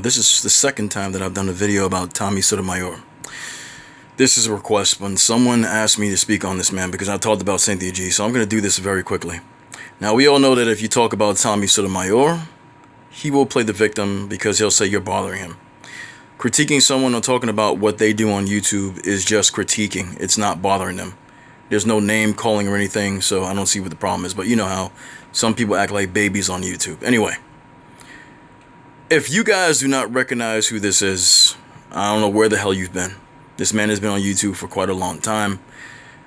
This is the second time that I've done a video about Tommy Sotomayor. This is a request when someone asked me to speak on this man because I talked about Cynthia G, so I'm going to do this very quickly. Now, we all know that if you talk about Tommy Sotomayor, he will play the victim because he'll say you're bothering him. Critiquing someone or talking about what they do on YouTube is just critiquing. It's not bothering them. There's no name calling or anything, so I don't see what the problem is. But you know how some people act like babies on YouTube. Anyway, if you guys do not recognize who this is, I don't know where the hell you've been. This man has been on YouTube for quite a long time.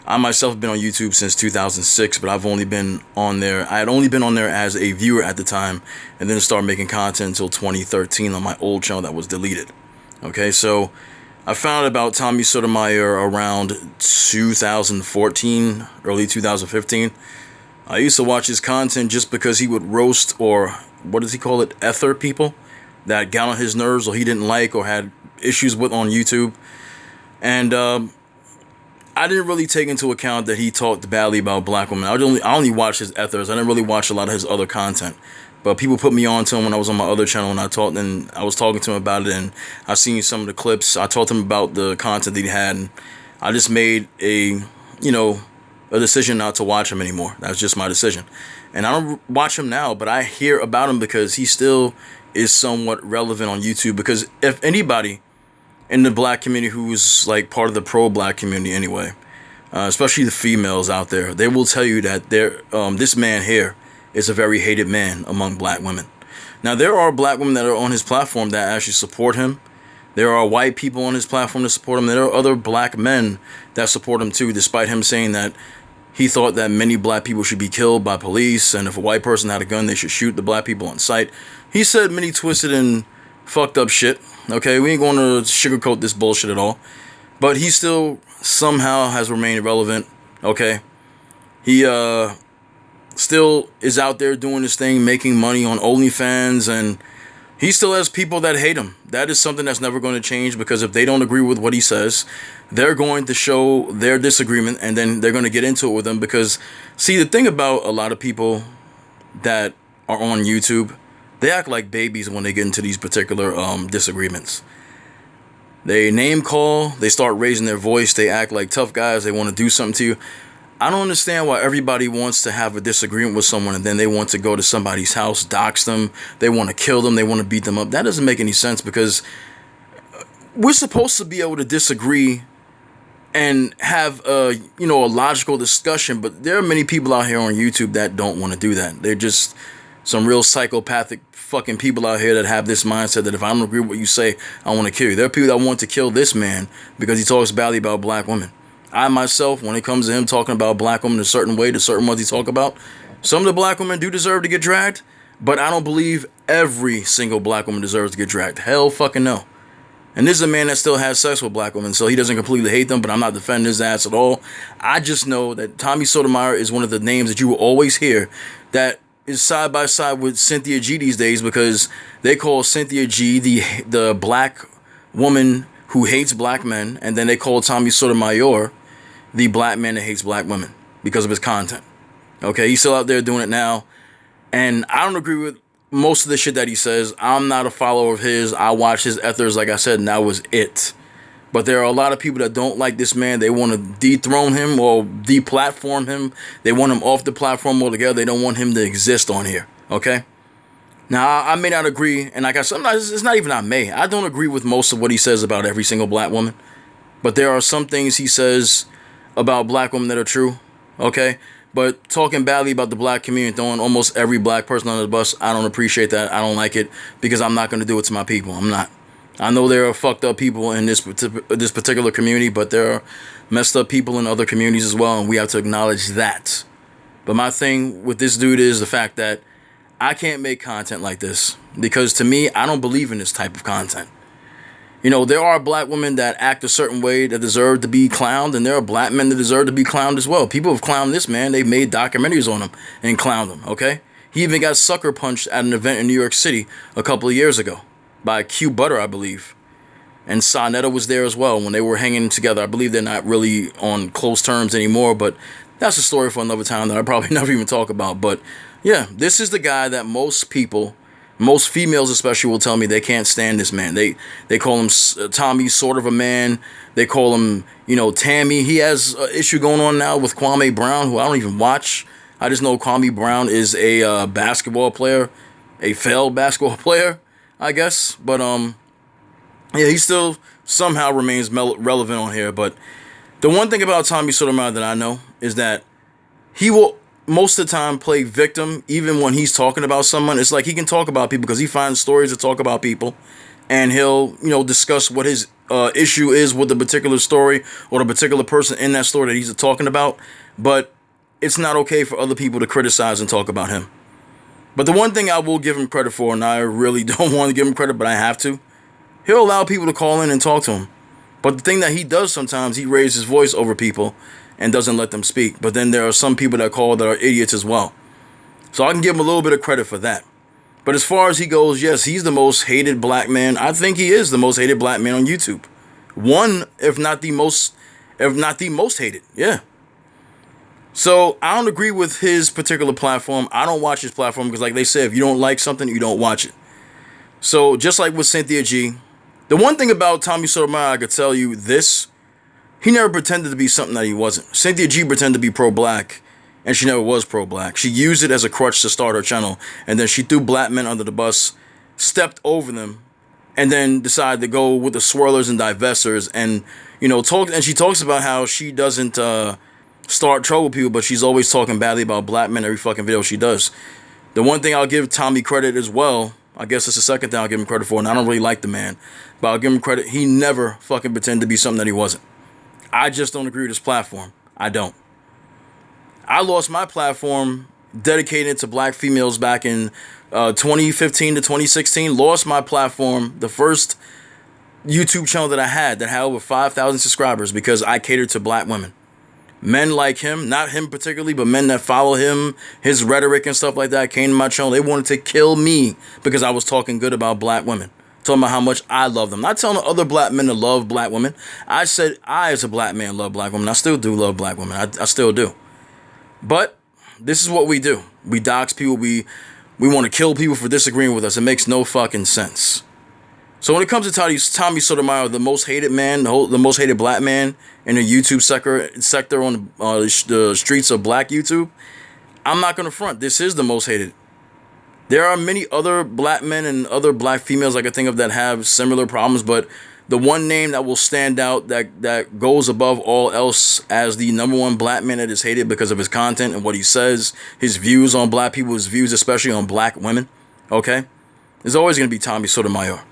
I myself have been on YouTube since 2006, but I've only been on there. I had only been on there as a viewer at the time, and then started making content until 2013 on my old channel that was deleted. Okay, so I found out about Tommy Sotomayor around 2014, early 2015. I used to watch his content just because he would roast, or what does he call it, ether people that got on his nerves or he didn't like or had issues with on YouTube. And I didn't really take into account that he talked badly about black women. I only watched his ethers. I didn't really watch a lot of his other content. But people put me on to him when I was on my other channel, and I was talking to him about it, and I seen some of the clips. I told him about the content that he had, and I just made a decision not to watch him anymore. That's just my decision. And I don't watch him now, but I hear about him because he still is somewhat relevant on YouTube. Because if anybody in the black community who's like part of the pro-black community anyway, especially the females out there, they will tell you that this man here is a very hated man among black women. Now, there are black women that are on his platform that actually support him. There are white people on his platform that support him. There are other black men that support him too, despite him saying that he thought that many black people should be killed by police, and if a white person had a gun, they should shoot the black people on sight. He said many twisted and fucked up shit. Okay, we ain't going to sugarcoat this bullshit at all. But he still somehow has remained relevant. Okay, he still is out there doing his thing, making money on OnlyFans, and he still has people that hate him. That is something that's never going to change, because if they don't agree with what he says, they're going to show their disagreement, and then they're going to get into it with him. Because, see, the thing about a lot of people that are on YouTube, they act like babies when they get into these particular disagreements. They name call, they start raising their voice, they act like tough guys, they want to do something to you. I don't understand why everybody wants to have a disagreement with someone and then they want to go to somebody's house, dox them, they want to kill them, they want to beat them up. That doesn't make any sense, because we're supposed to be able to disagree and have a logical discussion, but there are many people out here on YouTube that don't want to do that. They're just some real psychopathic fucking people out here that have this mindset that if I don't agree with what you say, I want to kill you. There are people that want to kill this man because he talks badly about black women. I myself, when it comes to him talking about black women a certain way, the certain ones he talk about, some of the black women do deserve to get dragged, but I don't believe every single black woman deserves to get dragged. Hell fucking no. And this is a man that still has sex with black women, so he doesn't completely hate them, but I'm not defending his ass at all. I just know that Tommy Sotomayor is one of the names that you will always hear that is side by side with Cynthia G these days, because they call Cynthia G the black woman who hates black men, and then they call Tommy Sotomayor the black man that hates black women because of his content. Okay, he's still out there doing it now, and I don't agree with most of the shit that he says. I'm not a follower of his. I watch his ethers, like I said, and that was it. But there are a lot of people that don't like this man. They want to dethrone him or deplatform him. They want him off the platform altogether. They don't want him to exist on here. Okay? Now, I may not agree, and like I said, it's not even I may. I don't agree with most of what he says about every single black woman. But there are some things he says about black women that are true. Okay? But talking badly about the black community, throwing almost every black person on the bus, I don't appreciate that. I don't like it, because I'm not going to do it to my people. I'm not. I know there are fucked up people in this particular community, but there are messed up people in other communities as well, and we have to acknowledge that. But my thing with this dude is the fact that I can't make content like this, because to me, I don't believe in this type of content. There are black women that act a certain way that deserve to be clowned, and there are black men that deserve to be clowned as well. People have clowned this man. They've made documentaries on him and clowned him, okay? He even got sucker punched at an event in New York City a couple of years ago by Q Butter, I believe. And Sonetta was there as well when they were hanging together. I believe they're not really on close terms anymore, but that's a story for another time that I probably never even talk about. But yeah, this is the guy that most people Most females, especially, will tell me they can't stand this man. They call him Tommy, sort of a man. They call him, Tammy. He has an issue going on now with Kwame Brown, who I don't even watch. I just know Kwame Brown is a basketball player, a failed basketball player, I guess. But yeah, he still somehow remains relevant on here. But the one thing about Tommy Sotomayor that I know is that he will most of the time play victim, even when he's talking about someone. It's like he can talk about people because he finds stories to talk about people, and he'll discuss what his issue is with the particular story or the particular person in that story that he's talking about. But it's not okay for other people to criticize and talk about him. But the one thing I will give him credit for, and I really don't want to give him credit, but I have to, he'll allow people to call in and talk to him. But the thing that he does sometimes, he raises his voice over people and doesn't let them speak. But then there are some people that call that are idiots as well. So I can give him a little bit of credit for that. But as far as he goes, yes, he's the most hated black man. I think he is the most hated black man on YouTube. One, if not the most hated. Yeah. So I don't agree with his particular platform. I don't watch his platform because, like they said, if you don't like something, you don't watch it. So just like with Cynthia G, the one thing about Tommy Sotomayor, I could tell you this: he never pretended to be something that he wasn't. Cynthia G pretended to be pro-black, and she never was pro-black. She used it as a crutch to start her channel, and then she threw black men under the bus, stepped over them, and then decided to go with the swirlers and divestors, and and she talks about how she doesn't start trouble with people, but she's always talking badly about black men every fucking video she does. The one thing I'll give Tommy credit as well, I guess it's the second thing I'll give him credit for, and I don't really like the man, but I'll give him credit. He never fucking pretended to be something that he wasn't. I just don't agree with his platform. I don't. I lost my platform dedicated to black females back in 2015 to 2016. Lost my platform, the first YouTube channel that I had that had over 5,000 subscribers, because I catered to black women. Men like him, not him particularly, but men that follow him, his rhetoric and stuff like that came to my channel. They wanted to kill me because I was talking good about black women. Talking about how much I love them. Not telling other black men to love black women. I said I, as a black man, love black women. I still do love black women. I still do. But this is what we do. We dox people. We want to kill people for disagreeing with us. It makes no fucking sense. So when it comes to Tommy Sotomayor, the most hated man, the most hated black man in the YouTube sector on the streets of black YouTube, I'm not going to front. This is the most hated. There are many other black men and other black females I can think of that have similar problems, but the one name that will stand out that goes above all else as the number one black man that is hated because of his content and what he says, his views on black people, his views especially on black women, okay, is always going to be Tommy Sotomayor.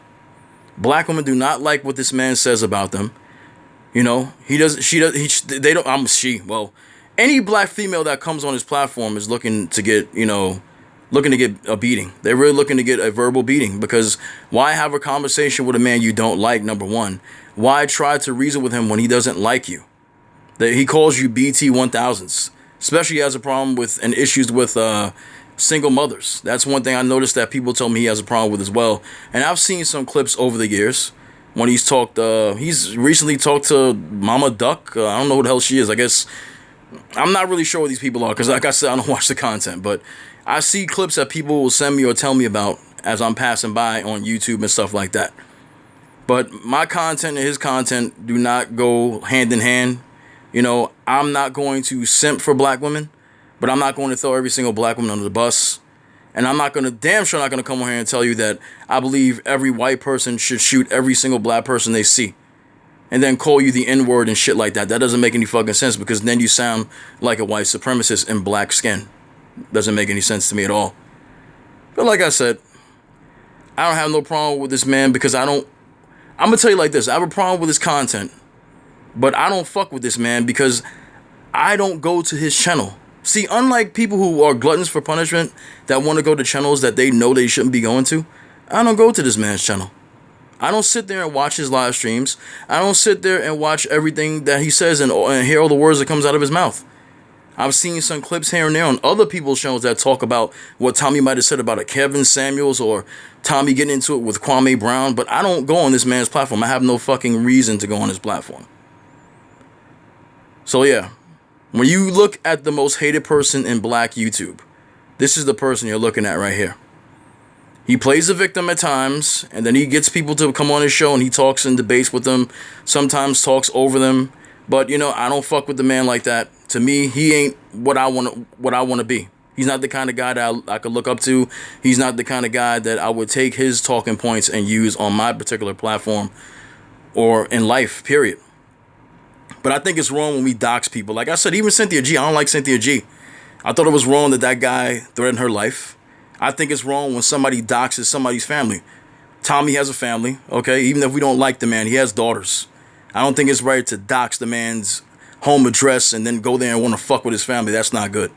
Black women do not like what this man says about them. Any black female that comes on his platform is looking to get a beating. They're really looking to get a verbal beating, because why have a conversation with a man you don't like, number one? Why try to reason with him when he doesn't like you? That he calls you BT 1000s, especially he has a problem with and issues with single mothers. That's one thing I noticed that people tell me he has a problem with as well. And I've seen some clips over the years when he's recently talked to Mama Duck. I don't know who the hell she is. I guess I'm not really sure what these people are, because like I said, I don't watch the content, but I see clips that people will send me or tell me about as I'm passing by on YouTube and stuff like that. But my content and his content do not go hand in hand. I'm not going to simp for black women, but I'm not going to throw every single black woman under the bus. And I'm not going to, damn sure not going to come on here and tell you that I believe every white person should shoot every single black person they see, and then call you the N-word and shit like that. That doesn't make any fucking sense, because then you sound like a white supremacist in black skin. Doesn't make any sense to me at all. But like I said, I don't have no problem with this man, because I'm going to tell you like this. I have a problem with his content, but I don't fuck with this man because I don't go to his channel. See, unlike people who are gluttons for punishment that want to go to channels that they know they shouldn't be going to, I don't go to this man's channel. I don't sit there and watch his live streams. I don't sit there and watch everything that he says and hear all the words that comes out of his mouth. I've seen some clips here and there on other people's shows that talk about what Tommy might have said about a Kevin Samuels, or Tommy getting into it with Kwame Brown, but I don't go on this man's platform. I have no fucking reason to go on his platform. So yeah, when you look at the most hated person in black YouTube, this is the person you're looking at right here. He plays the victim at times, and then he gets people to come on his show and he talks and debates with them, sometimes talks over them. But I don't fuck with the man like that. To me, he ain't what I want to be. He's not the kind of guy that I could look up to. He's not the kind of guy that I would take his talking points and use on my particular platform or in life, period. But I think it's wrong when we dox people. Like I said, even Cynthia G, I don't like Cynthia G. I thought it was wrong that guy threatened her life. I think it's wrong when somebody doxes somebody's family. Tommy has a family, okay? Even if we don't like the man, he has daughters. I don't think it's right to dox the man's home address and then go there and want to fuck with his family. That's not good.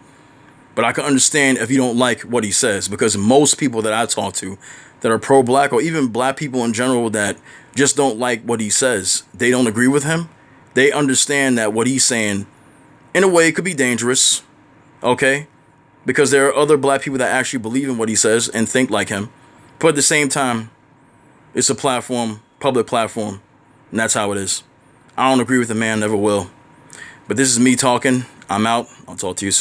But I can understand if you don't like what he says, because most people that I talk to that are pro-black, or even black people in general that just don't like what he says, they don't agree with him. They understand that what he's saying, in a way, could be dangerous, okay? Because there are other black people that actually believe in what he says and think like him. But at the same time, it's a platform, public platform, and that's how it is. I don't agree with the man, never will. But this is me talking. I'm out. I'll talk to you soon.